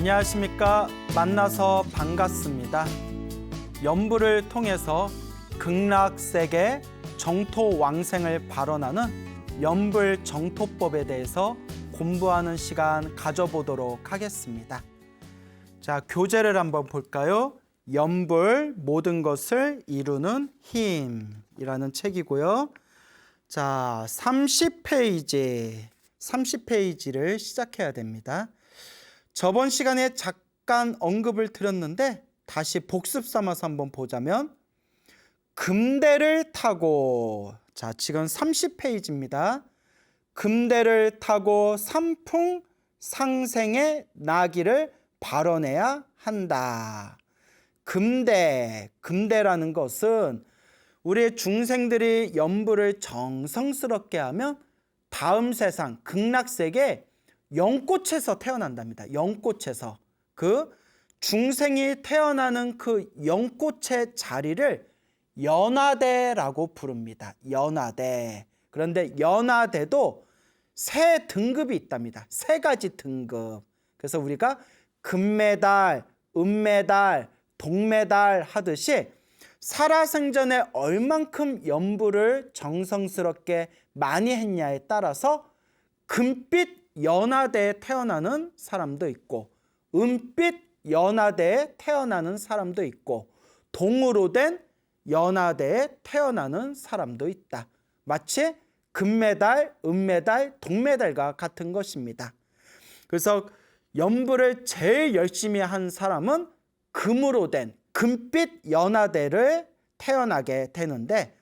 안녕하십니까. 만나서 반갑습니다. 연불을 통해서 극락세계 정토왕생을 발언하는 연불정토법에 대해서 공부하는 시간 가져보도록 하겠습니다. 자, 교재를 한번 볼까요? 연불 모든 것을 이루는 힘이라는 책이고요. 자, 30페이지를 시작해야 됩니다. 저번 시간에 잠깐 언급을 드렸는데 다시 복습 삼아서 한번 보자면, 금대를 타고, 자, 지금 30페이지입니다. 금대를 타고 삼풍상생의 나기를 발언해야 한다. 금대라는 것은 우리 중생들이 연불을 정성스럽게 하면 다음 세상 극락세계 연꽃에서 태어난답니다. 연꽃에서. 그 중생이 태어나는 그 연꽃의 자리를 연화대라고 부릅니다. 연화대. 그런데 연화대도 세 등급이 있답니다. 세 가지 등급. 그래서 우리가 금메달, 은메달, 동메달 하듯이 살아생전에 얼만큼 연불을 정성스럽게 많이 했냐에 따라서 금빛 연화대에 태어나는 사람도 있고, 은빛 연화대에 태어나는 사람도 있고, 동으로 된 연화대에 태어나는 사람도 있다. 마치 금메달, 은메달, 동메달과 같은 것입니다. 그래서 연불을 제일 열심히 한 사람은 금으로 된 금빛 연화대를 태어나게 되는데,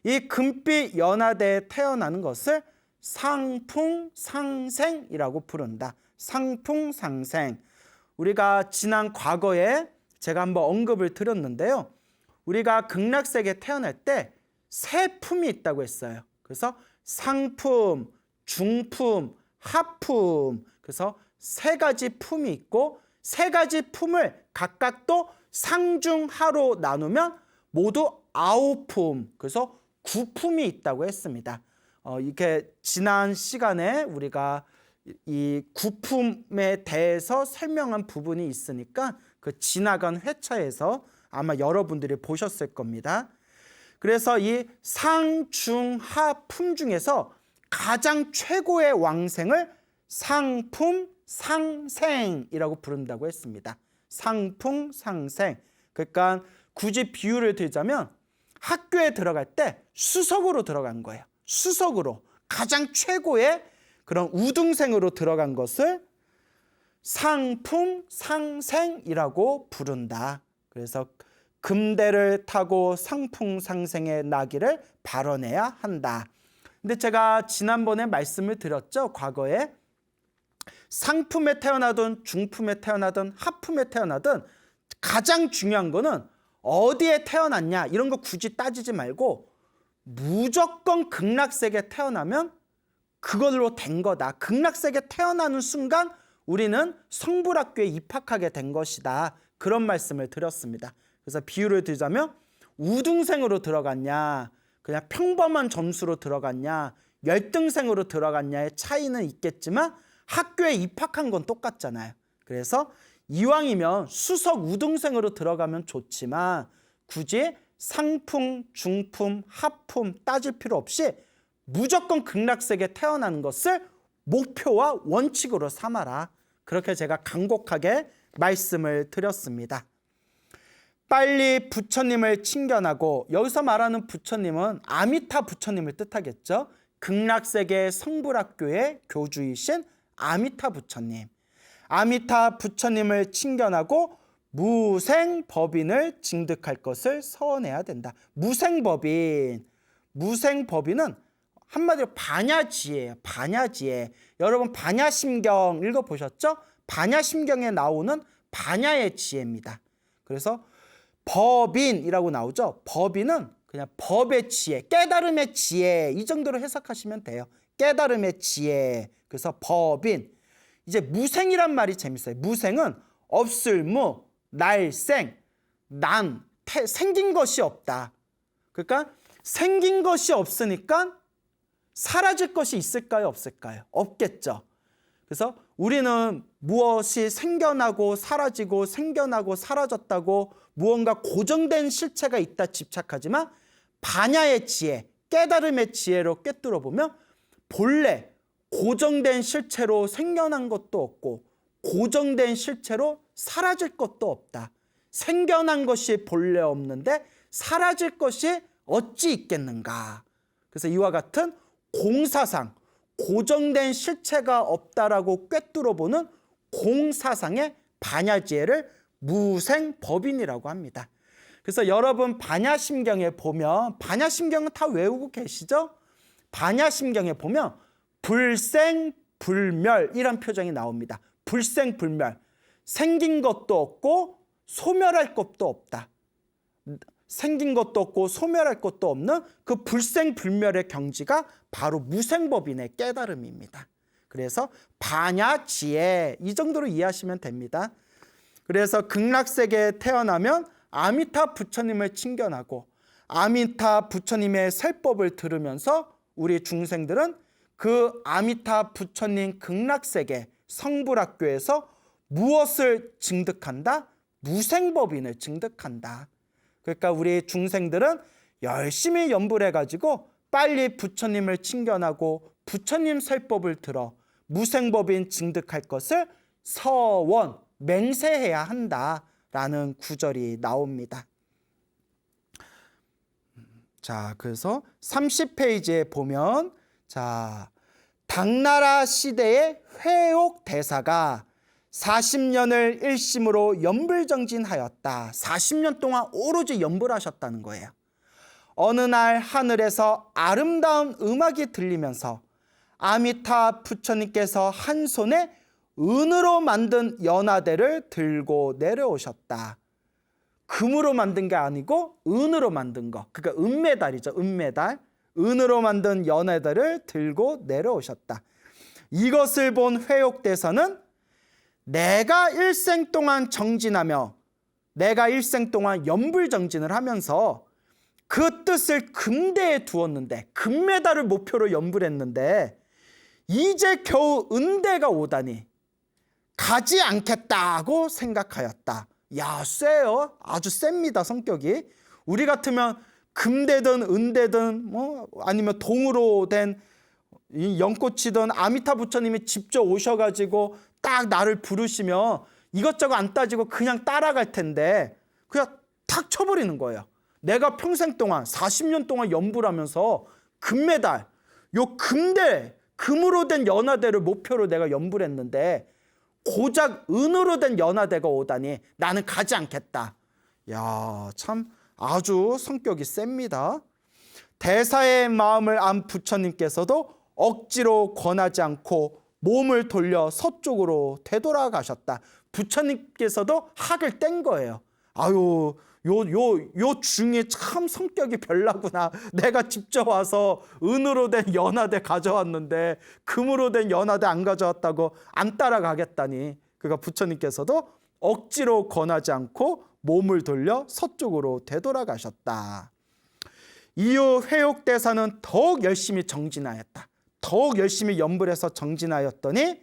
이 금빛 연화대에 태어나는 것을 상풍상생이라고 부른다. 상풍상생. 우리가 지난 과거에 제가 한번 언급을 드렸는데요. 우리가 극락세계에 태어날 때 세 품이 있다고 했어요. 그래서 상품, 중품, 하품. 그래서 세 가지 품이 있고, 세 가지 품을 각각 또 상중하로 나누면 모두 9품. 그래서 9품이 있다고 했습니다. 이렇게 지난 시간에 우리가 이 구품에 대해서 설명한 부분이 있으니까 그 지나간 회차에서 아마 여러분들이 보셨을 겁니다. 그래서 이 상, 중, 하, 품 중에서 가장 최고의 왕생을 상품, 상생이라고 부른다고 했습니다. 상품, 상생. 그러니까 굳이 비유를 들자면 학교에 들어갈 때 수석으로 들어간 거예요. 수석으로 가장 최고의 그런 우등생으로 들어간 것을 상품, 상생이라고 부른다. 그래서 금대를 타고 상풍상생의 나기를 발언해야 한다. 근데 제가 지난번에 말씀을 드렸죠. 과거에 상품에 태어나든 중품에 태어나든 하품에 태어나든 가장 중요한 거는 어디에 태어났냐 이런 거 굳이 따지지 말고 무조건 극락세계에 태어나면 그걸로 된 거다. 극락세계에 태어나는 순간 우리는 성불학교에 입학하게 된 것이다. 그런 말씀을 드렸습니다. 그래서 비유를 들자면 우등생으로 들어갔냐, 그냥 평범한 점수로 들어갔냐, 열등생으로 들어갔냐의 차이는 있겠지만 학교에 입학한 건 똑같잖아요. 그래서 이왕이면 수석 우등생으로 들어가면 좋지만 굳이 상품, 중품, 하품 따질 필요 없이 무조건 극락세계에 태어나는 것을 목표와 원칙으로 삼아라. 그렇게 제가 간곡하게 말씀을 드렸습니다. 빨리 부처님을 친견하고, 여기서 말하는 부처님은 아미타 부처님을 뜻하겠죠. 극락세계 성불학교의 교주이신 아미타 부처님. 아미타 부처님을 친견하고 무생법인을 징득할 것을 서원해야 된다. 무생법인은 한마디로 반야지예요. 반야지혜. 여러분 반야심경 읽어보셨죠? 반야심경에 나오는 반야의 지혜입니다. 그래서 법인이라고 나오죠. 법인은 그냥 법의 지혜, 깨달음의 지혜, 이 정도로 해석하시면 돼요. 깨달음의 지혜. 그래서 법인. 이제 무생이란 말이 재밌어요. 무생은 없을 무, 날생, 생긴 것이 없다. 그러니까 생긴 것이 없으니까 사라질 것이 있을까요? 없을까요? 없겠죠. 그래서 우리는 무엇이 생겨나고 사라지고 생겨나고 사라졌다고 무언가 고정된 실체가 있다 집착하지만 반야의 지혜, 깨달음의 지혜로 꿰뚫어 보면 본래 고정된 실체로 생겨난 것도 없고 고정된 실체로 사라질 것도 없다. 생겨난 것이 본래 없는데 사라질 것이 어찌 있겠는가. 그래서 이와 같은 공사상, 고정된 실체가 없다라고 꿰뚫어 보는 공사상의 반야지혜를 무생법인이라고 합니다. 그래서 여러분 반야심경에 보면, 반야심경은 다 외우고 계시죠? 반야심경에 보면 불생불멸이란 표정이 나옵니다. 불생불멸, 생긴 것도 없고 소멸할 것도 없다. 생긴 것도 없고 소멸할 것도 없는 그 불생불멸의 경지가 바로 무생법인의 깨달음입니다. 그래서 반야지혜, 이 정도로 이해하시면 됩니다. 그래서 극락세계에 태어나면 아미타 부처님을 친견하고 아미타 부처님의 설법을 들으면서 우리 중생들은 그 아미타 부처님 극락세계 성불학교에서 무엇을 증득한다? 무생법인을 증득한다. 그러니까 우리 중생들은 열심히 연불 해가지고 빨리 부처님을 친견하고 부처님 설법을 들어 무생법인 증득할 것을 서원, 맹세해야 한다라는 구절이 나옵니다. 자, 그래서 30페이지에 보면, 자, 당나라 시대의 회옥 대사가 40년을 일심으로 연불정진하였다. 40년 동안 오로지 연불하셨다는 거예요. 어느 날 하늘에서 아름다운 음악이 들리면서 아미타 부처님께서 한 손에 은으로 만든 연화대를 들고 내려오셨다. 금으로 만든 게 아니고 은으로 만든 거. 그러니까 은메달이죠. 은메달. 은으로 만든 연화대를 들고 내려오셨다. 이것을 본 회옥대사는 내가 일생 동안 정진하며 내가 일생 동안 연불정진을 하면서 그 뜻을 금대에 두었는데, 금메달을 목표로 연불했는데 이제 겨우 은대가 오다니 가지 않겠다고 생각하였다. 야, 쎄요. 아주 셉니다, 성격이. 우리 같으면 금대든 은대든 뭐 아니면 동으로 된 연꽃이든 아미타 부처님이 직접 오셔가지고 딱 나를 부르시면 이것저것 안 따지고 그냥 따라갈 텐데 그냥 탁 쳐버리는 거예요. 내가 평생 동안 40년 동안 연불하면서 금메달, 요 금대, 금으로 된 연화대를 목표로 내가 연불했는데 고작 은으로 된 연화대가 오다니 나는 가지 않겠다. 야, 참 아주 성격이 셉니다. 대사의 마음을 안 부처님께서도 억지로 권하지 않고 몸을 돌려 서쪽으로 되돌아가셨다. 부처님께서도 학을 뗀 거예요. 아유, 요 중에 참 성격이 별나구나. 내가 직접 와서 은으로 된 연화대 가져왔는데 금으로 된 연화대 안 가져왔다고 안 따라가겠다니. 그러니까 부처님께서도 억지로 권하지 않고 몸을 돌려 서쪽으로 되돌아가셨다. 이후 회옥대사는 더욱 열심히 정진하였다. 더욱 열심히 연불해서 정진하였더니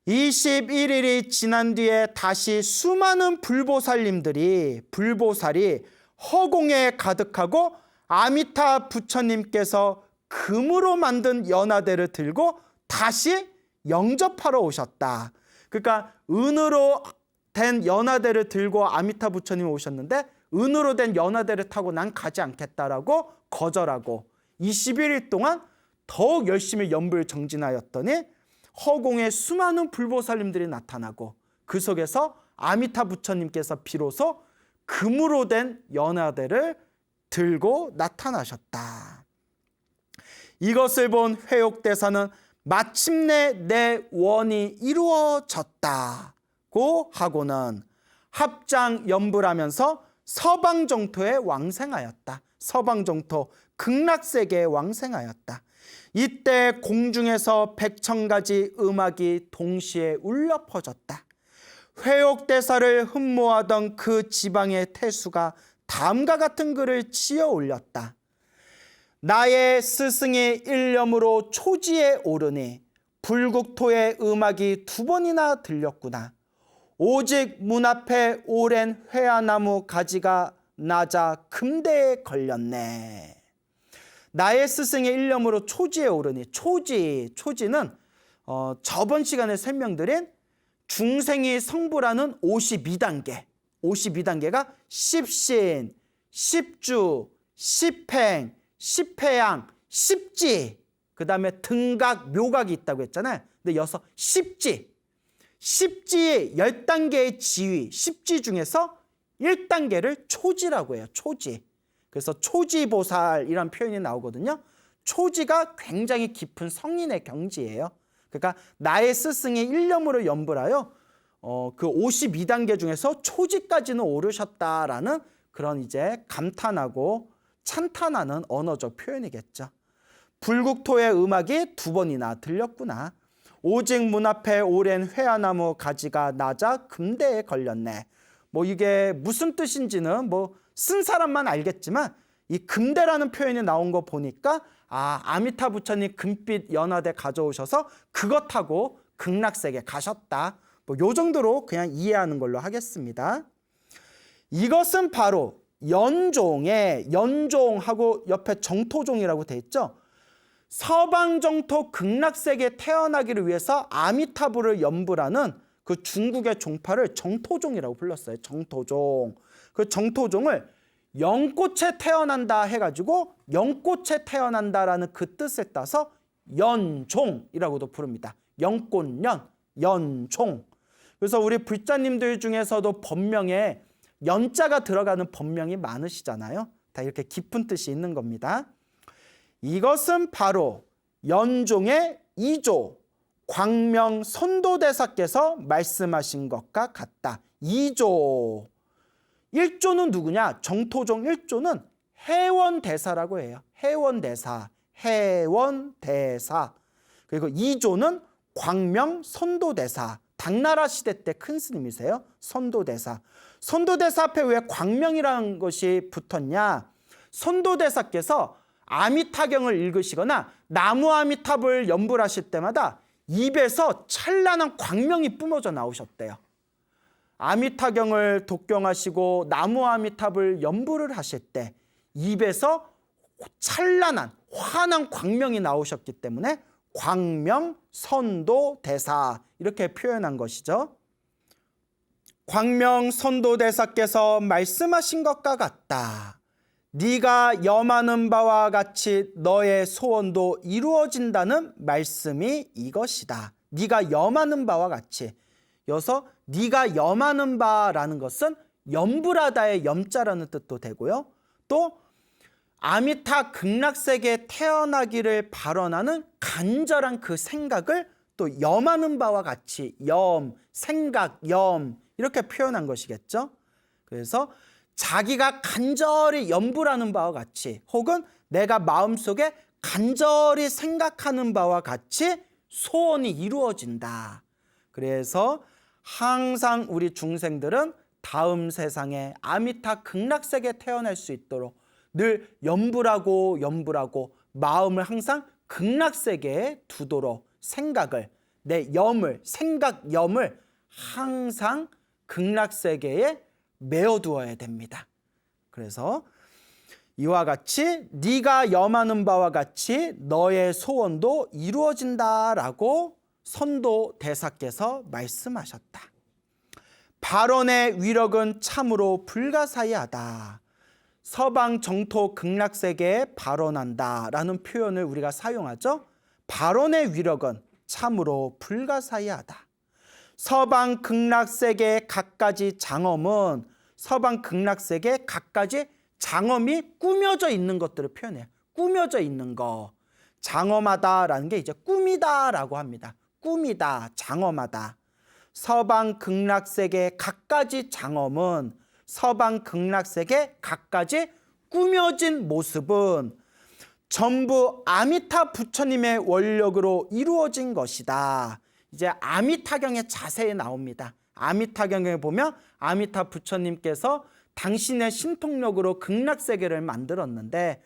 21일이 지난 뒤에 다시 수많은 불보살이 허공에 가득하고 아미타 부처님께서 금으로 만든 연화대를 들고 다시 영접하러 오셨다. 그러니까 은으로 된 연화대를 들고 아미타 부처님이 오셨는데 은으로 된 연화대를 타고 난 가지 않겠다라고 거절하고 21일 동안 더욱 열심히 연불 정진하였더니 허공에 수많은 불보살님들이 나타나고 그 속에서 아미타 부처님께서 비로소 금으로 된 연화대를 들고 나타나셨다. 이것을 본 회옥대사는 마침내 내 원이 이루어졌다고 하고는 합장 연불하면서 서방정토에 왕생하였다. 서방정토 극락세계에 왕생하였다. 이때 공중에서 100,000가지 음악이 동시에 울려 퍼졌다. 회옥대사를 흠모하던 그 지방의 태수가 다음과 같은 글을 지어 올렸다. 나의 스승의 일념으로 초지에 오르니 불국토의 음악이 두 번이나 들렸구나. 오직 문 앞에 오랜 회화나무 가지가 낮아 금대에 걸렸네. 나의 스승의 일념으로 초지에 오르니, 초지는 저번 시간에 설명드린 중생이 성불하는 52단계가 십신, 십주, 십행, 십회양, 십지, 그 다음에 등각, 묘각이 있다고 했잖아요. 근데 여기서 십지의 10단계의 지위, 십지 중에서 1단계를 초지라고 해요. 초지. 그래서 초지보살이란 표현이 나오거든요. 초지가 굉장히 깊은 성인의 경지예요. 그러니까 나의 스승의 일념으로 연불하여 그 52단계 중에서 초지까지는 오르셨다라는 그런 이제 감탄하고 찬탄하는 언어적 표현이겠죠. 불국토의 음악이 두 번이나 들렸구나. 오직 문 앞에 오랜 회화나무 가지가 낮아 금대에 걸렸네. 뭐 이게 무슨 뜻인지는 뭐 쓴 사람만 알겠지만 이 금대라는 표현이 나온 거 보니까 아미타 부처님 금빛 연화대 가져오셔서 그것 타고 극락세계 가셨다. 뭐 요 정도로 그냥 이해하는 걸로 하겠습니다. 이것은 바로 연종하고 옆에 정토종이라고 돼 있죠. 서방정토 극락세계에 태어나기를 위해서 아미타불을 연불하는 그 중국의 종파를 정토종이라고 불렀어요. 정토종. 그 정토종을 연꽃에 태어난다 해가지고 연꽃에 태어난다라는 그 뜻을 따서 연종이라고도 부릅니다. 연꽃연, 연종. 그래서 우리 불자님들 중에서도 법명에 연자가 들어가는 법명이 많으시잖아요. 다 이렇게 깊은 뜻이 있는 겁니다. 이것은 바로 연종의 2조 광명 선도대사께서 말씀하신 것과 같다. 2조. 1조는 누구냐? 정토종 1조는 해원대사라고 해요. 해원대사. 그리고 2조는 광명 선도대사. 당나라 시대 때 큰 스님이세요. 선도대사. 선도대사 앞에 왜 광명이라는 것이 붙었냐? 선도대사께서 아미타경을 읽으시거나 나무 아미탑을 연불하실 때마다 입에서 찬란한 광명이 뿜어져 나오셨대요. 아미타경을 독경하시고 나무 아미탑을 연불을 하실 때 입에서 찬란한 환한 광명이 나오셨기 때문에 광명 선도대사 이렇게 표현한 것이죠. 광명 선도대사께서 말씀하신 것과 같다. 네가 염하는 바와 같이 너의 소원도 이루어진다는 말씀이 이것이다. 네가 염하는 바와 같이. 여기서 네가 염하는 바라는 것은 염불하다의 염자라는 뜻도 되고요. 또 아미타 극락세계에 태어나기를 발언하는 간절한 그 생각을 또 염하는 바와 같이 생각, 이렇게 표현한 것이겠죠. 그래서 자기가 간절히 염불하는 바와 같이 혹은 내가 마음속에 간절히 생각하는 바와 같이 소원이 이루어진다. 그래서 항상 우리 중생들은 다음 세상에 아미타 극락세계에 태어날 수 있도록 늘 염불하고 마음을 항상 극락세계에 두도록 생각을 생각염을 항상 극락세계에 메어두어야 됩니다. 그래서 이와 같이 네가 염하는 바와 같이 너의 소원도 이루어진다라고 선도대사께서 말씀하셨다. 발언의 위력은 참으로 불가사의하다. 서방 정토 극락세계에 발언한다라는 표현을 우리가 사용하죠. 발언의 위력은 참으로 불가사의하다. 서방 극락세계의 갖가지 장엄은 서방 극락세계의 갖가지 장엄이 꾸며져 있는 것들을 표현해요. 꾸며져 있는 거. 장엄하다라는 게 이제 꿈이다라고 합니다. 꿈이다, 장엄하다. 서방 극락세계의 갖가지 장엄은 서방 극락세계 갖가지 꾸며진 모습은 전부 아미타 부처님의 원력으로 이루어진 것이다. 이제 아미타경의 자세에 나옵니다. 아미타경에 보면 아미타 부처님께서 당신의 신통력으로 극락세계를 만들었는데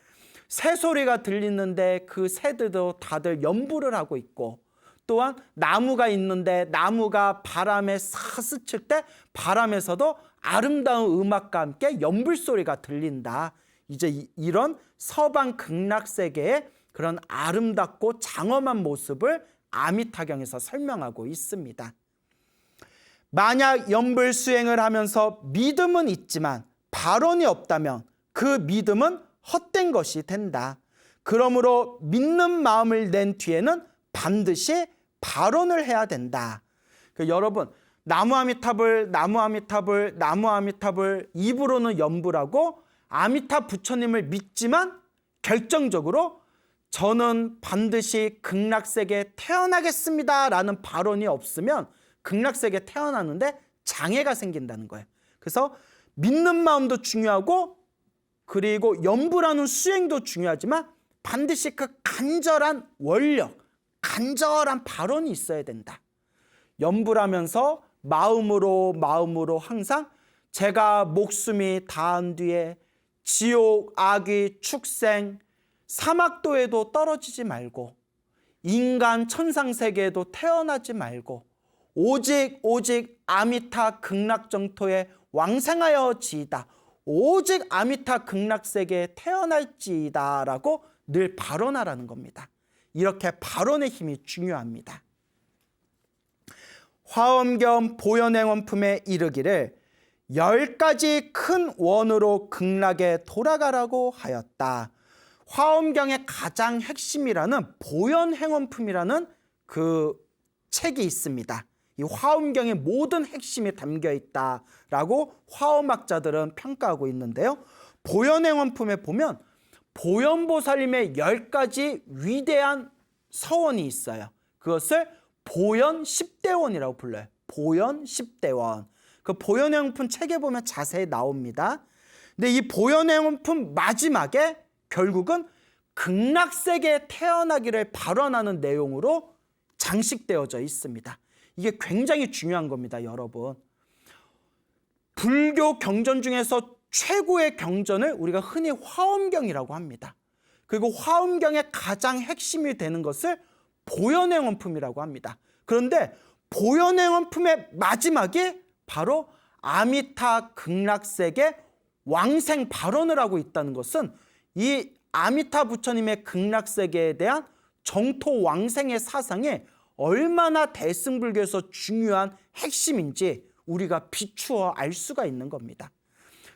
새소리가 들리는데 그 새들도 다들 연불을 하고 있고 또한 나무가 있는데 나무가 바람에 싹 스칠 때 바람에서도 아름다운 음악과 함께 연불 소리가 들린다. 이제 이런 서방 극락세계의 그런 아름답고 장엄한 모습을 아미타경에서 설명하고 있습니다. 만약 연불 수행을 하면서 믿음은 있지만 발언이 없다면 그 믿음은 헛된 것이 된다. 그러므로 믿는 마음을 낸 뒤에는 반드시 발언을 해야 된다. 여러분, 나무 아미타불 입으로는 연불하고 아미타 부처님을 믿지만 결정적으로 저는 반드시 극락세계에 태어나겠습니다 라는 발언이 없으면 극락세계에 태어나는데 장애가 생긴다는 거예요. 그래서 믿는 마음도 중요하고 그리고 연불하는 수행도 중요하지만 반드시 그 간절한 원력, 간절한 발언이 있어야 된다. 연불하면서 마음으로 항상 제가 목숨이 다한 뒤에 지옥, 악귀, 축생, 사막도에도 떨어지지 말고 인간 천상세계에도 태어나지 말고 오직 아미타 극락정토에 왕생하여 지이다. 오직 아미타 극락세계에 태어날지이다 라고 늘 발언하라는 겁니다. 이렇게 발언의 힘이 중요합니다. 화엄경 보현행원품에 이르기를 10가지 큰 원으로 극락에 돌아가라고 하였다. 화엄경의 가장 핵심이라는 보현행원품이라는 그 책이 있습니다. 이 화엄경의 모든 핵심이 담겨 있다라고 화엄학자들은 평가하고 있는데요. 보현행원품에 보면 보현보살님의 10가지 위대한 서원이 있어요. 그것을 보현 10대원이라고 불러요. 보현 10대원. 그 보현행원품 책에 보면 자세히 나옵니다. 근데 이 보현행원품 마지막에 결국은 극락세계에 태어나기를 발언하는 내용으로 장식되어져 있습니다. 이게 굉장히 중요한 겁니다, 여러분. 불교 경전 중에서 최고의 경전을 우리가 흔히 화엄경이라고 합니다. 그리고 화엄경의 가장 핵심이 되는 것을 보현행원품이라고 합니다. 그런데 보현행원품의 마지막이 바로 아미타 극락세계 왕생 발언을 하고 있다는 것은 이 아미타 부처님의 극락세계에 대한 정토 왕생의 사상이 얼마나 대승불교에서 중요한 핵심인지 우리가 비추어 알 수가 있는 겁니다.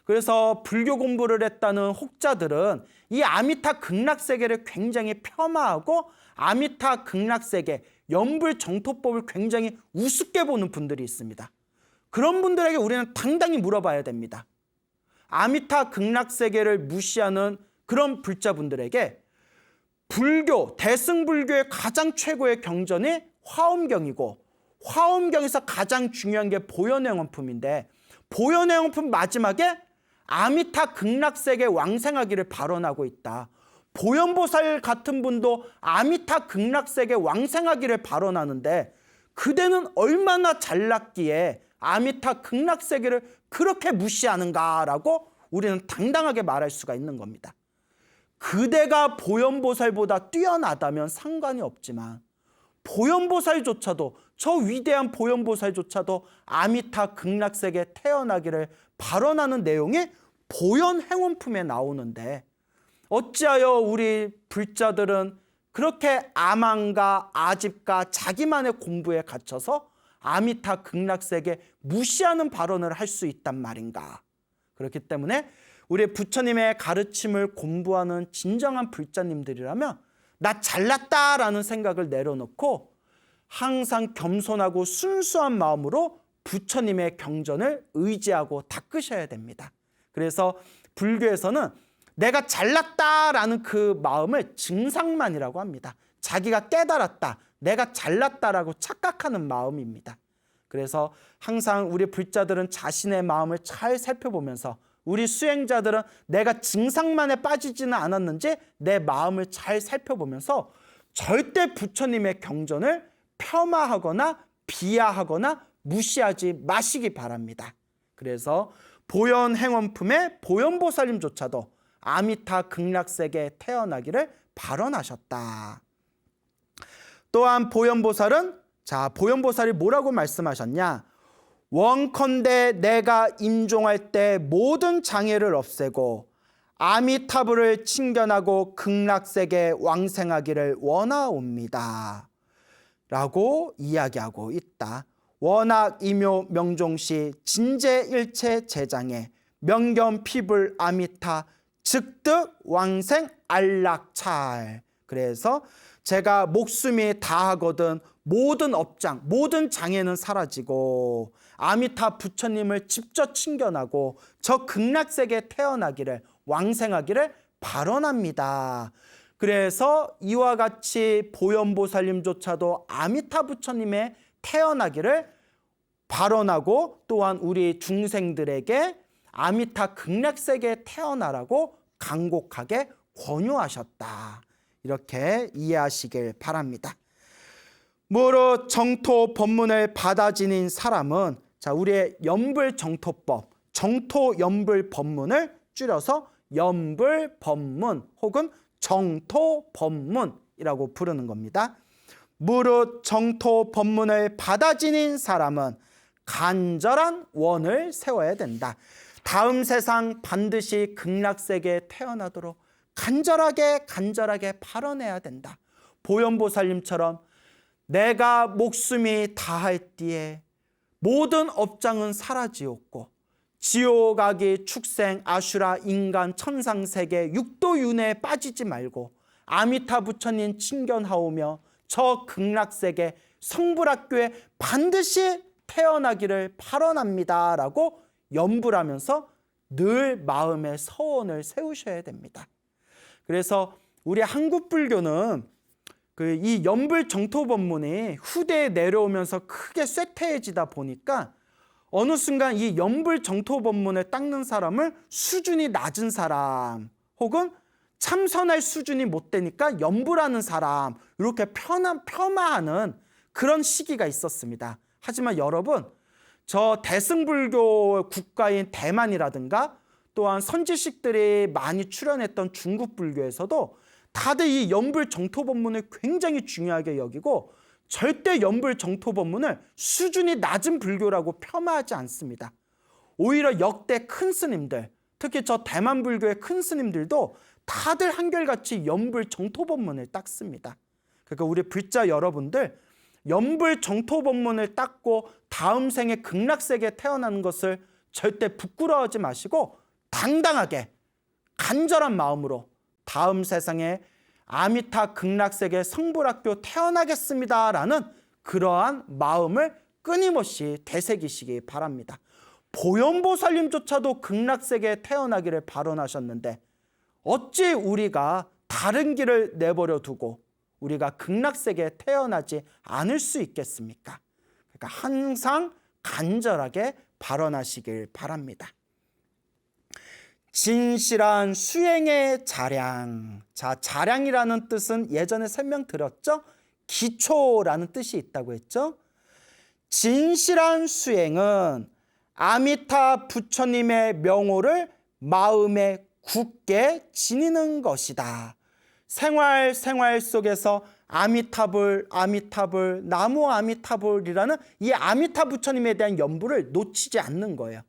그래서 불교 공부를 했다는 혹자들은 이 아미타 극락세계를 굉장히 폄하하고 아미타 극락세계, 연불 정토법을 굉장히 우습게 보는 분들이 있습니다. 그런 분들에게 우리는 당당히 물어봐야 됩니다. 아미타 극락세계를 무시하는 그런 불자분들에게 불교, 대승불교의 가장 최고의 경전이 화엄경이고 화엄경에서 가장 중요한 게 보현행원품인데 보현행원품 마지막에 아미타 극락세계 왕생하기를 발언하고 있다. 보현보살 같은 분도 아미타 극락세계 왕생하기를 발언하는데 그대는 얼마나 잘났기에 아미타 극락세계를 그렇게 무시하는가라고 우리는 당당하게 말할 수가 있는 겁니다. 그대가 보현보살보다 뛰어나다면 상관이 없지만 보현보살조차도 저 위대한 보현보살조차도 아미타 극락세계에 태어나기를 발언하는 내용이 보현행원품에 나오는데 어찌하여 우리 불자들은 그렇게 아망과 아집과 자기만의 공부에 갇혀서 아미타 극락세계 무시하는 발언을 할 수 있단 말인가. 그렇기 때문에 우리 부처님의 가르침을 공부하는 진정한 불자님들이라면 나 잘났다라는 생각을 내려놓고 항상 겸손하고 순수한 마음으로 부처님의 경전을 의지하고 닦으셔야 됩니다. 그래서 불교에서는 내가 잘났다라는 그 마음을 증상만이라고 합니다. 자기가 깨달았다, 내가 잘났다라고 착각하는 마음입니다. 그래서 항상 우리 불자들은 자신의 마음을 잘 살펴보면서 우리 수행자들은 내가 증상만에 빠지지는 않았는지 내 마음을 잘 살펴보면서 절대 부처님의 경전을 폄하하거나 비하하거나 무시하지 마시기 바랍니다. 그래서 보현행원품의 보현보살님조차도 아미타 극락세계에 태어나기를 발언하셨다. 또한 보현보살은 보현보살이 뭐라고 말씀하셨냐? 원컨대 내가 임종할 때 모든 장애를 없애고 아미타불을 칭견하고 극락세계 왕생하기를 원하옵니다 라고 이야기하고 있다. 원학 이묘 명종시 진제일체 제장에 명견 피불 아미타 즉득 왕생 안락찰. 그래서 제가 목숨이 다하거든 모든 업장, 모든 장애는 사라지고 아미타 부처님을 직접 칭견하고 저 극락세계에 태어나기를, 왕생하기를 발언합니다. 그래서 이와 같이 보현보살님조차도 아미타 부처님의 태어나기를 발언하고 또한 우리 중생들에게 아미타 극락세계에 태어나라고 간곡하게 권유하셨다. 이렇게 이해하시길 바랍니다. 무릇 정토 법문을 받아 지닌 사람은 우리의 연불정토법, 정토연불 법문을 줄여서 연불법문 혹은 정토법문이라고 부르는 겁니다. 무릇 정토법문을 받아 지닌 사람은 간절한 원을 세워야 된다. 다음 세상 반드시 극락세계에 태어나도록 간절하게 발언해야 된다. 보현보살님처럼 내가 목숨이 다할띠에 모든 업장은 사라지었고 지옥아기 축생 아슈라 인간 천상세계 육도윤회에 빠지지 말고 아미타 부처님 칭견하오며 저 극락세계 성불학교에 반드시 태어나기를 발언합니다 라고 연불하면서 늘 마음의 서원을 세우셔야 됩니다. 그래서 우리 한국불교는 이 연불정토법문이 후대에 내려오면서 크게 쇠퇴해지다 보니까 어느 순간 이 연불정토법문을 닦는 사람을 수준이 낮은 사람 혹은 참선할 수준이 못 되니까 연불하는 사람 이렇게 폄하하는 그런 시기가 있었습니다. 하지만 여러분, 저 대승불교 국가인 대만이라든가 또한 선지식들이 많이 출연했던 중국 불교에서도 다들 이 연불정토법문을 굉장히 중요하게 여기고 절대 연불정토법문을 수준이 낮은 불교라고 폄하하지 않습니다. 오히려 역대 큰 스님들, 특히 저 대만 불교의 큰 스님들도 다들 한결같이 연불정토법문을 닦습니다. 그러니까 우리 불자 여러분들 연불정토법문을 닦고 다음 생에 극락세계에 태어나는 것을 절대 부끄러워하지 마시고 당당하게 간절한 마음으로 다음 세상에 아미타 극락세계 성불학교 태어나겠습니다 라는 그러한 마음을 끊임없이 되새기시기 바랍니다. 보현보살님조차도 극락세계에 태어나기를 발언하셨는데 어찌 우리가 다른 길을 내버려 두고 우리가 극락세계에 태어나지 않을 수 있겠습니까? 그러니까 항상 간절하게 발언하시길 바랍니다. 진실한 수행의 자량. 자량이라는 뜻은 예전에 설명드렸죠? 기초라는 뜻이 있다고 했죠? 진실한 수행은 아미타 부처님의 명호를 마음에 굳게 지니는 것이다. 생활 속에서 아미타불, 나무 아미타불이라는 이 아미타 부처님에 대한 연불을 놓치지 않는 거예요.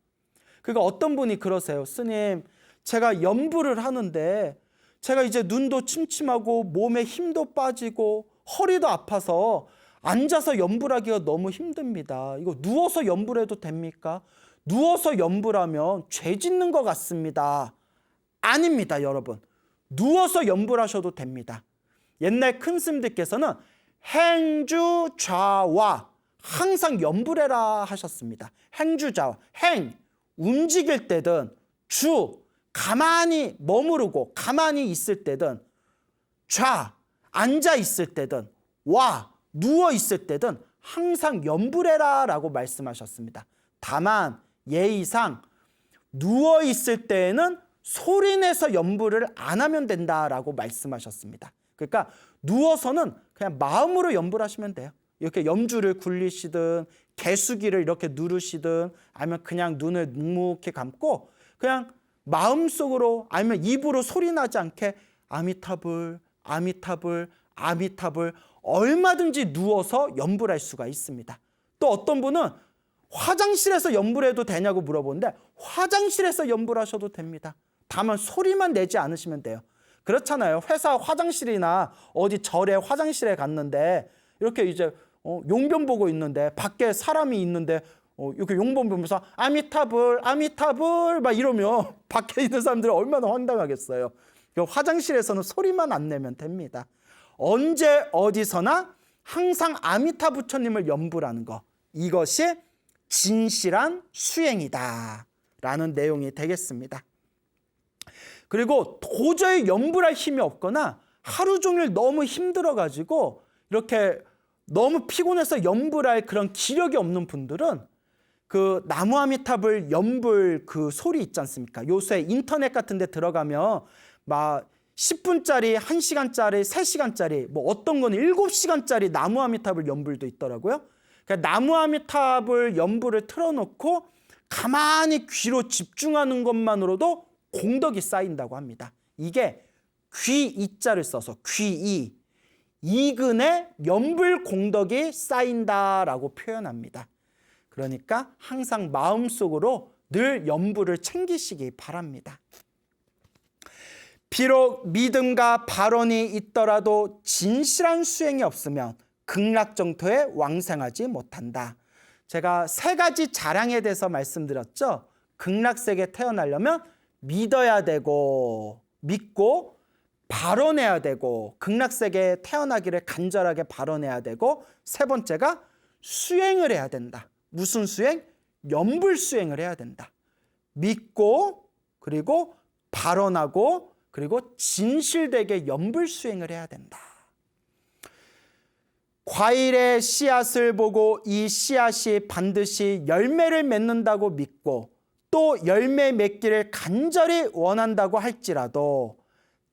그러니까 어떤 분이 그러세요. 스님, 제가 연불을 하는데 제가 이제 눈도 침침하고 몸에 힘도 빠지고 허리도 아파서 앉아서 연불하기가 너무 힘듭니다. 이거 누워서 연불해도 됩니까? 누워서 연불하면 죄 짓는 것 같습니다. 아닙니다, 여러분. 누워서 연불하셔도 됩니다. 옛날 큰 스님들께서는 행주좌와 항상 연불해라 하셨습니다. 행주좌와, 행, 움직일 때든 주, 가만히 머무르고 가만히 있을 때든 좌, 앉아 있을 때든 와, 누워 있을 때든 항상 연불해라 라고 말씀하셨습니다. 다만 예의상 누워 있을 때에는 소리내서 연불을 안 하면 된다라고 말씀하셨습니다. 그러니까 누워서는 그냥 마음으로 연불하시면 돼요. 이렇게 염주를 굴리시든 개수기를 이렇게 누르시든 아니면 그냥 눈을 묵묵히 감고 그냥 마음속으로 아니면 입으로 소리 나지 않게 아미타불, 아미타불, 아미탑을 얼마든지 누워서 연불 할 수가 있습니다. 또 어떤 분은 화장실에서 연불해도 되냐고 물어보는데 화장실에서 연불하셔도 됩니다. 다만 소리만 내지 않으시면 돼요. 그렇잖아요. 회사 화장실이나 어디 절에 화장실에 갔는데 이렇게 이제 용변 보고 있는데 밖에 사람이 있는데 이렇게 용변 보면서 아미타불 아미타불 막 이러면 밖에 있는 사람들이 얼마나 황당하겠어요. 화장실에서는 소리만 안 내면 됩니다. 언제 어디서나 항상 아미타 부처님을 연불하는 거, 이것이 진실한 수행이다 라는 내용이 되겠습니다. 그리고 도저히 연불할 힘이 없거나 하루 종일 너무 힘들어가지고 이렇게 너무 피곤해서 연불할 그런 기력이 없는 분들은 그 나무 아미탑을 연불 그 소리 있지 않습니까? 요새 인터넷 같은 데 들어가면 막 10분짜리, 1시간짜리, 3시간짜리, 뭐 어떤 거는 7시간짜리 나무 아미탑을 연불도 있더라고요. 그러니까 나무 아미탑을 연불을 틀어놓고 가만히 귀로 집중하는 것만으로도 공덕이 쌓인다고 합니다. 이게 귀이자를 써서 귀이, 이근에 연불 공덕이 쌓인다라고 표현합니다. 그러니까 항상 마음속으로 늘 연불을 챙기시기 바랍니다. 비록 믿음과 발언이 있더라도 진실한 수행이 없으면 극락정토에 왕생하지 못한다. 제가 3가지 자량에 대해서 말씀드렸죠. 극락세계에 태어나려면 믿어야 되고, 믿고 발언해야 되고, 극락세계에 태어나기를 간절하게 발언해야 되고, 3번째가 수행을 해야 된다. 무슨 수행? 연불 수행을 해야 된다. 믿고, 그리고 발언하고, 그리고 진실되게 연불 수행을 해야 된다. 과일의 씨앗을 보고 이 씨앗이 반드시 열매를 맺는다고 믿고 또 열매 맺기를 간절히 원한다고 할지라도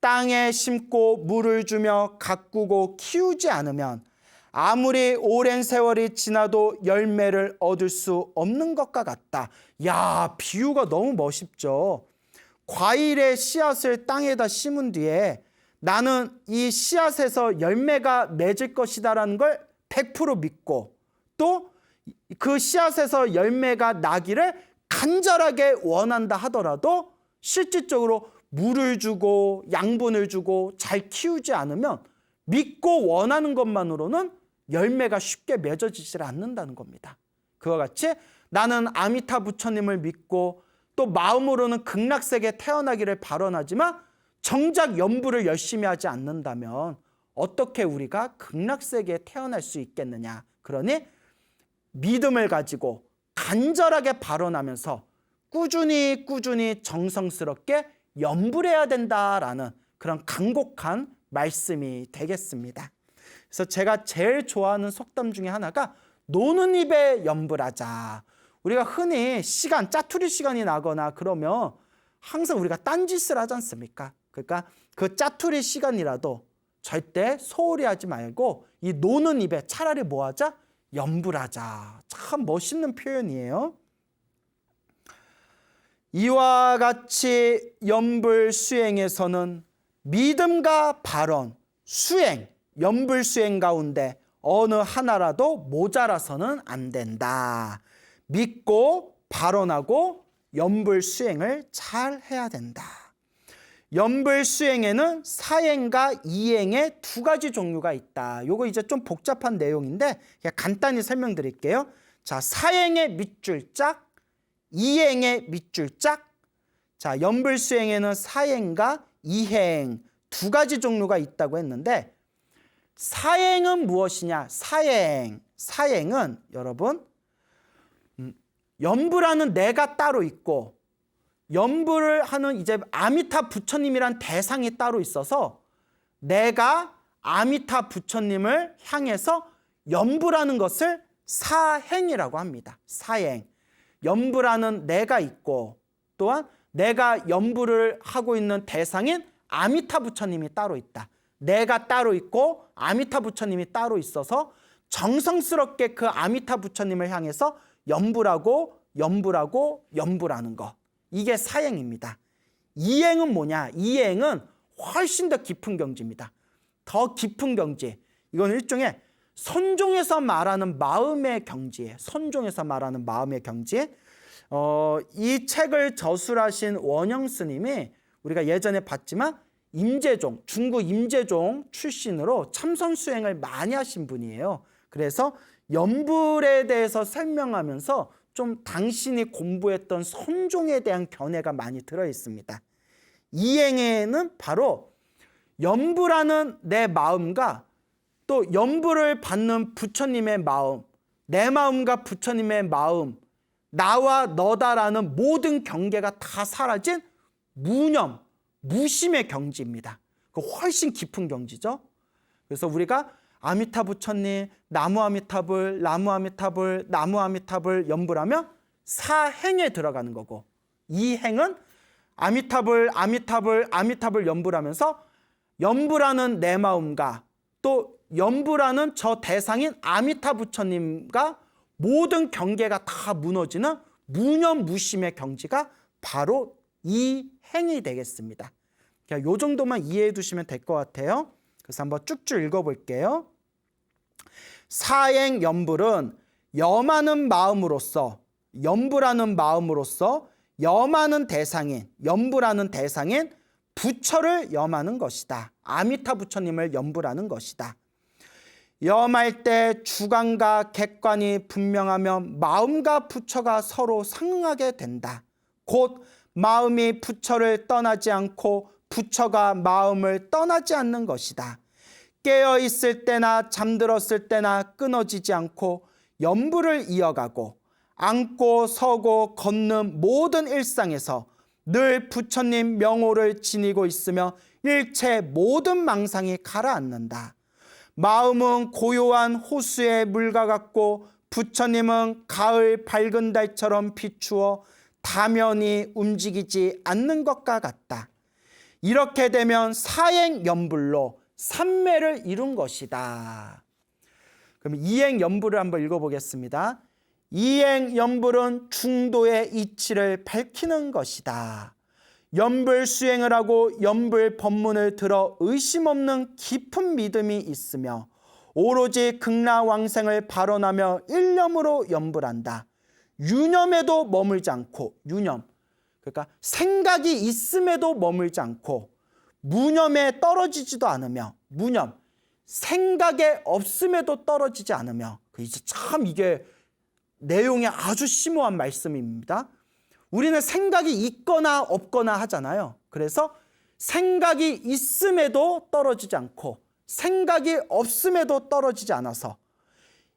땅에 심고 물을 주며 가꾸고 키우지 않으면 아무리 오랜 세월이 지나도 열매를 얻을 수 없는 것과 같다. 야, 비유가 너무 멋있죠. 과일의 씨앗을 땅에다 심은 뒤에 나는 이 씨앗에서 열매가 맺을 것이다라는 걸 100% 믿고 또 그 씨앗에서 열매가 나기를 간절하게 원한다 하더라도 실질적으로 물을 주고 양분을 주고 잘 키우지 않으면 믿고 원하는 것만으로는 열매가 쉽게 맺어지질 않는다는 겁니다. 그와 같이 나는 아미타 부처님을 믿고 또 마음으로는 극락세계에 태어나기를 발언하지만 정작 연불을 열심히 하지 않는다면 어떻게 우리가 극락세계에 태어날 수 있겠느냐. 그러니 믿음을 가지고 간절하게 발언하면서 꾸준히 정성스럽게 연불해야 된다라는 그런 간곡한 말씀이 되겠습니다. 그래서 제가 제일 좋아하는 속담 중에 하나가 노는 입에 연불하자. 우리가 흔히 짜투리 시간이 나거나 그러면 항상 우리가 딴짓을 하지 않습니까? 그러니까 그 짜투리 시간이라도 절대 소홀히 하지 말고 이 노는 입에 차라리 뭐 하자? 연불하자. 참 멋있는 표현이에요. 이와 같이 연불 수행에서는 믿음과 발언, 수행, 연불 수행 가운데 어느 하나라도 모자라서는 안 된다. 믿고 발언하고 연불 수행을 잘 해야 된다. 연불 수행에는 사행과 이행의 2가지 종류가 있다. 요거 이제 좀 복잡한 내용인데 그냥 간단히 설명드릴게요. 자, 사행의 밑줄짝, 이행의 밑줄짝. 자, 연불 수행에는 사행과 이행 2가지 종류가 있다고 했는데 사행은 무엇이냐? 사행은 여러분 연불하는 내가 따로 있고 연불을 하는 이제 아미타 부처님이란 대상이 따로 있어서 내가 아미타 부처님을 향해서 연불하는 것을 사행이라고 합니다. 사행. 연불하는 내가 있고 또한 내가 연불을 하고 있는 대상인 아미타 부처님이 따로 있다. 내가 따로 있고 아미타 부처님이 따로 있어서 정성스럽게 그 아미타 부처님을 향해서 연불하고 연불하는 것. 이게 사행입니다. 이행은 뭐냐? 이행은 훨씬 더 깊은 경지입니다. 더 깊은 경지. 이건 일종의 선종에서 말하는 마음의 경지예요. 선종에서 말하는 마음의 경지. 이 책을 저술하신 원영 스님이 우리가 예전에 봤지만 임재종, 중국 임재종 출신으로 참선 수행을 많이 하신 분이에요. 그래서 염불에 대해서 설명하면서 좀 당신이 공부했던 선종에 대한 견해가 많이 들어 있습니다. 이행에는 바로 염불하는 내 마음과 또 염불을 받는 부처님의 마음, 내 마음과 부처님의 마음, 나와 너다라는 모든 경계가 다 사라진 무념, 무심의 경지입니다. 그 훨씬 깊은 경지죠. 그래서 우리가 아미타 부처님, 나무 아미타불, 나무 아미타불, 나무 아미타불 염불하면 사행에 들어가는 거고, 이 행은 아미타불, 아미타불, 아미타불 염불하면서 염불하는 내 마음과 또 염불하는 저 대상인 아미타 부처님과 모든 경계가 다 무너지는 무념 무심의 경지가 바로 이 행이 되겠습니다. 요 정도만 이해해 두시면 될 것 같아요. 그래서 한번 쭉쭉 읽어볼게요. 사행 염불은 염하는 마음으로서, 염불하는 마음으로서 염하는 대상인, 염불하는 대상인 부처를 염하는 것이다. 아미타 부처님을 염불하는 것이다. 염할 때 주관과 객관이 분명하면 마음과 부처가 서로 상응하게 된다. 곧 마음이 부처를 떠나지 않고 부처가 마음을 떠나지 않는 것이다. 깨어 있을 때나 잠들었을 때나 끊어지지 않고 염불을 이어가고 앉고 서고 걷는 모든 일상에서 늘 부처님 명호를 지니고 있으며 일체 모든 망상이 가라앉는다. 마음은 고요한 호수의 물과 같고 부처님은 가을 밝은 달처럼 비추어 다면히 움직이지 않는 것과 같다. 이렇게 되면 사행연불로 삼매를 이룬 것이다. 그럼 이행연불을 한번 읽어보겠습니다. 이행연불은 중도의 이치를 밝히는 것이다. 연불 수행을 하고 연불 법문을 들어 의심 없는 깊은 믿음이 있으며 오로지 극락왕생을 발언하며 일념으로 연불한다. 유념에도 머물지 않고, 유념, 그러니까 생각이 있음에도 머물지 않고 무념에 떨어지지도 않으며, 무념, 생각에 없음에도 떨어지지 않으며, 이제 참 이게 내용이 아주 심오한 말씀입니다. 우리는 생각이 있거나 없거나 하잖아요. 그래서 생각이 있음에도 떨어지지 않고 생각이 없음에도 떨어지지 않아서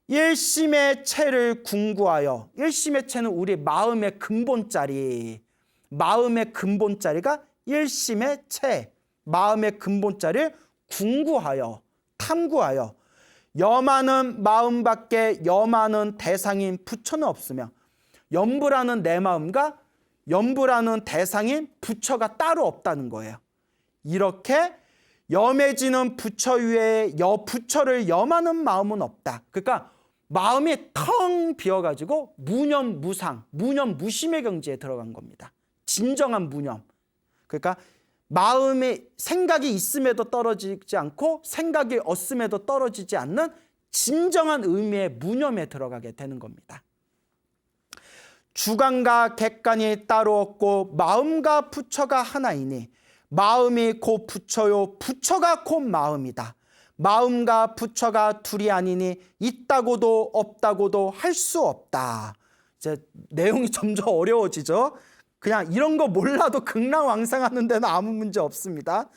일심의 체를 궁구하여, 일심의 체는 우리 마음의 근본자리, 마음의 근본자리가 일심의 체, 마음의 근본자리를 궁구하여, 탐구하여 염하는 마음밖에 염하는 대상인 부처는 없으며 염불하는 내 마음과 염불하는 대상인 부처가 따로 없다는 거예요. 이렇게 염해지는 부처 위에 부처를 염하는 마음은 없다. 그러니까 마음이 텅 비어가지고 무념 무상, 무념 무심의 경지에 들어간 겁니다. 진정한 무념. 그러니까 마음이 생각이 있음에도 떨어지지 않고 생각이 없음에도 떨어지지 않는 진정한 의미의 무념에 들어가게 되는 겁니다. 주관과 객관이 따로 없고 마음과 부처가 하나이니 마음이 곧 부처요 부처가 곧 마음이다. 마음과 부처가 둘이 아니니 있다고도 없다고도 할 수 없다. 이제 내용이 점점 어려워지죠. 그냥 이런 거 몰라도 극락왕생하는 데는 아무 문제 없습니다.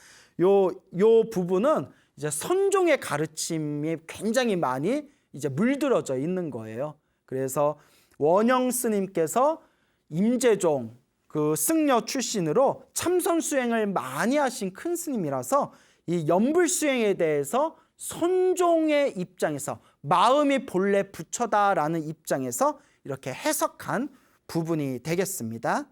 요 부분은 이제 선종의 가르침이 굉장히 많이 이제 물들어져 있는 거예요. 그래서 원영 스님께서 임재종 그 승려 출신으로 참선 수행을 많이 하신 큰 스님이라서 이 연불 수행에 대해서 선종의 입장에서 마음이 본래 부처다라는 입장에서 이렇게 해석한 부분이 되겠습니다.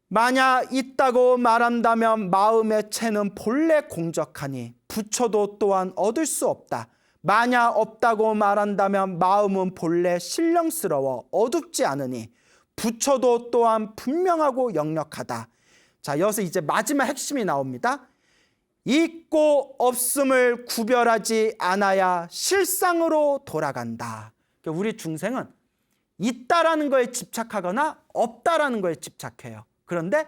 만약 있다고 말한다면 마음의 체는 본래 공적하니 부처도 또한 얻을 수 없다. 만약 없다고 말한다면 마음은 본래 신령스러워 어둡지 않으니 부처도 또한 분명하고 역력하다. 자, 여기서 이제 마지막 핵심이 나옵니다. 있고 없음을 구별하지 않아야 실상으로 돌아간다. 그러니까 우리 중생은 있다라는 거에 집착하거나 없다라는 거에 집착해요. 그런데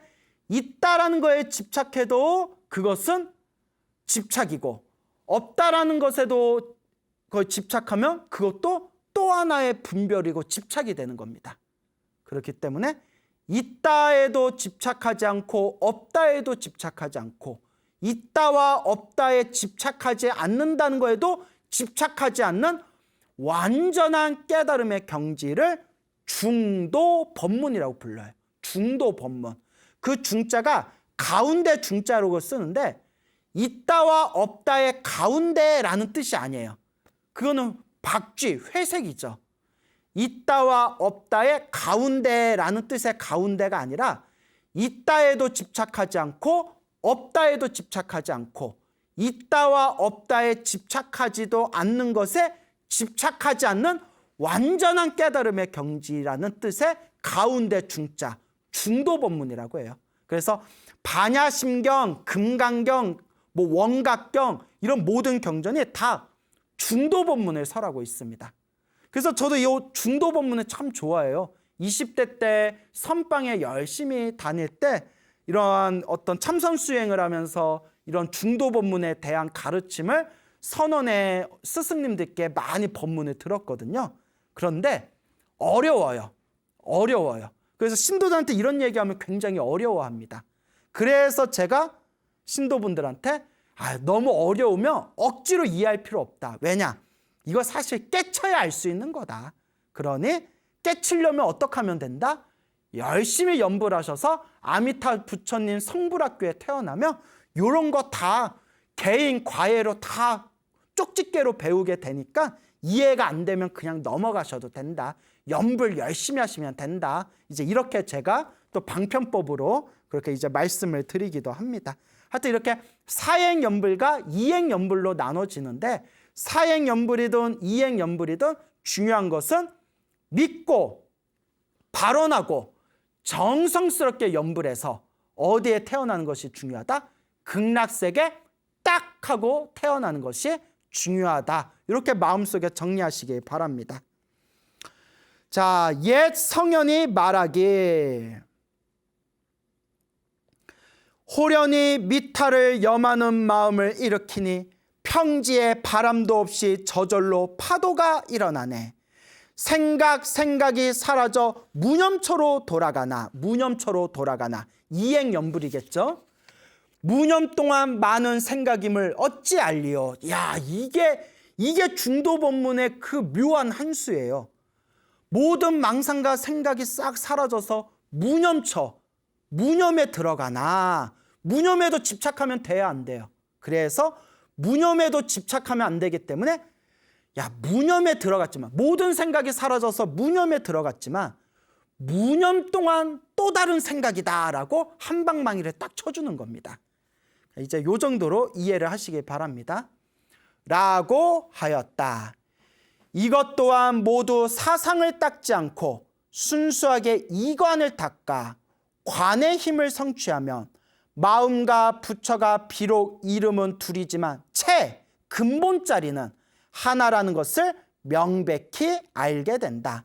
있다라는 거에 집착해도 그것은 집착이고, 없다라는 것에도 집착하면 그것도 또 하나의 분별이고 집착이 되는 겁니다. 그렇기 때문에 있다에도 집착하지 않고 없다에도 집착하지 않고, 있다와 없다에 집착하지 않는다는 거에도 집착하지 않는 완전한 깨달음의 경지를 중도법문이라고 불러요. 중도법문. 그 중자가 가운데 중자로 쓰는데 있다와 없다의 가운데라는 뜻이 아니에요. 그거는 박쥐, 회색이죠. 있다와 없다의 가운데라는 뜻의 가운데가 아니라 있다에도 집착하지 않고 없다에도 집착하지 않고, 있다와 없다에 집착하지도 않는 것에 집착하지 않는 완전한 깨달음의 경지라는 뜻의 가운데 중자, 중도법문이라고 해요. 그래서 반야심경, 금강경, 원각경 이런 모든 경전이 다 중도법문을 설하고 있습니다. 그래서 저도 이 중도법문을 참 좋아해요. 20대 때 선방에 열심히 다닐 때 이러한 어떤 참선수행을 하면서 이런 중도법문에 대한 가르침을 선원의 스승님들께 많이 법문을 들었거든요. 그런데 어려워요. 그래서 신도들한테 이런 얘기하면 굉장히 어려워합니다. 그래서 제가 신도분들한테 너무 어려우면 억지로 이해할 필요 없다. 왜냐? 이거 사실 깨쳐야 알 수 있는 거다. 그러니 깨치려면 어떻게 하면 된다? 열심히 연불 하셔서 아미타 부처님 성불학교에 태어나면 이런 거 다 개인 과외로 다 쪽집게로 배우게 되니까 이해가 안 되면 그냥 넘어가셔도 된다. 연불 열심히 하시면 된다. 이제 이렇게 제가 또 방편법으로 그렇게 이제 말씀을 드리기도 합니다. 하여튼 이렇게 사행연불과 이행연불로 나눠지는데, 사행연불이든 이행연불이든 중요한 것은 믿고 발언하고 정성스럽게 연불해서 어디에 태어나는 것이 중요하다? 극락세계 딱 하고 태어나는 것이 중요하다. 이렇게 마음속에 정리하시기 바랍니다. 자, 옛 성현이 말하기, 호련히 미탈을 염하는 마음을 일으키니 평지에 바람도 없이 저절로 파도가 일어나네. 생각이 사라져 무념초로 돌아가나. 이행연불이겠죠. 무념 동안 많은 생각임을 어찌 알리요. 야, 이게 중도법문의 그 묘한 한 수예요. 모든 망상과 생각이 싹 사라져서 무념에 들어가나. 무념에도 집착하면 돼야 안 돼요. 그래서 무념에도 집착하면 안 되기 때문에 무념에 들어갔지만, 모든 생각이 사라져서 무념에 들어갔지만 무념 동안 또 다른 생각이다라고 한방망이를 딱 쳐주는 겁니다. 이제 요 정도로 이해를 하시기 바랍니다. 라고 하였다. 이것 또한 모두 사상을 닦지 않고 순수하게 이관을 닦아 관의 힘을 성취하면 마음과 부처가 비록 이름은 둘이지만 채 근본자리는 하나라는 것을 명백히 알게 된다.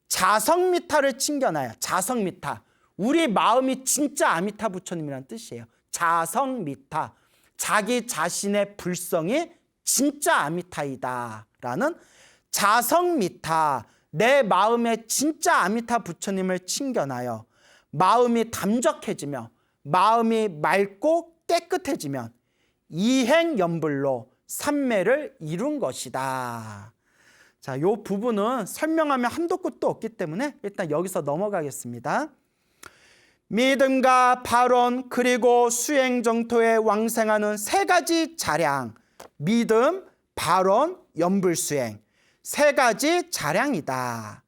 자성미타를 챙겨놔야. 자성미타, 우리 마음이 진짜 아미타 부처님이라는 뜻이에요. 자성미타, 자기 자신의 불성이 진짜 아미타이다 라는 자성미타, 내 마음에 진짜 아미타 부처님을 챙겨놔요. 마음이 담적해지며 마음이 맑고 깨끗해지면 이행연불로 삼매를 이룬 것이다. 자, 이 부분은 설명하면 한도 끝도 없기 때문에 일단 여기서 넘어가겠습니다. 믿음과 발언 그리고 수행 정토에 왕생하는 세 가지 자량, 믿음, 발언, 연불수행, 세 가지 자량이다.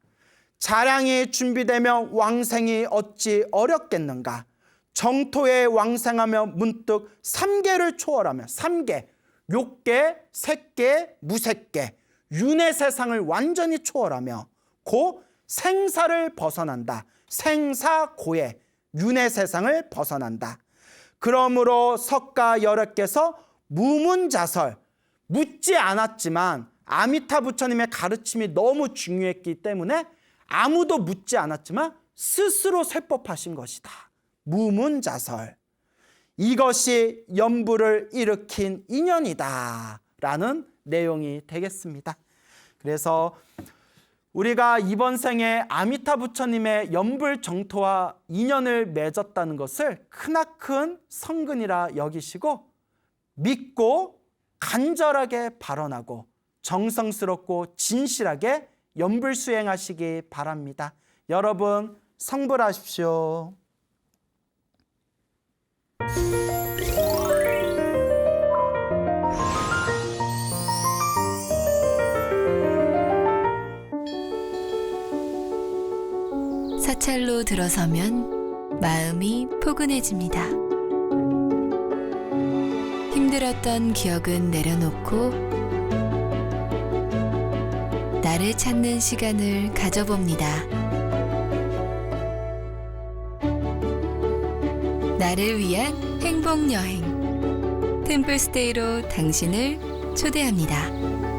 자량이 준비되면 왕생이 어찌 어렵겠는가. 정토에 왕생하며 문득 3계를 초월하며, 3계, 욕계, 색계, 무색계, 윤회 세상을 완전히 초월하며 고 생사를 벗어난다. 생사고해, 윤회 세상을 벗어난다. 그러므로 석가 열애께서 무문자설, 묻지 않았지만 아미타 부처님의 가르침이 너무 중요했기 때문에 아무도 묻지 않았지만 스스로 세법하신 것이다. 무문자설. 이것이 연불을 일으킨 인연이다 라는 내용이 되겠습니다. 그래서 우리가 이번 생에 아미타 부처님의 연불 정토와 인연을 맺었다는 것을 크나큰 성근이라 여기시고 믿고 간절하게 발언하고 정성스럽고 진실하게 연불 수행하시기 바랍니다. 여러분 성불하십시오. 사찰로 들어서면 마음이 포근해집니다. 힘들었던 기억은 내려놓고 나를 찾는 시간을 가져봅니다. 나를 위한 행복 여행 템플스테이로 당신을 초대합니다.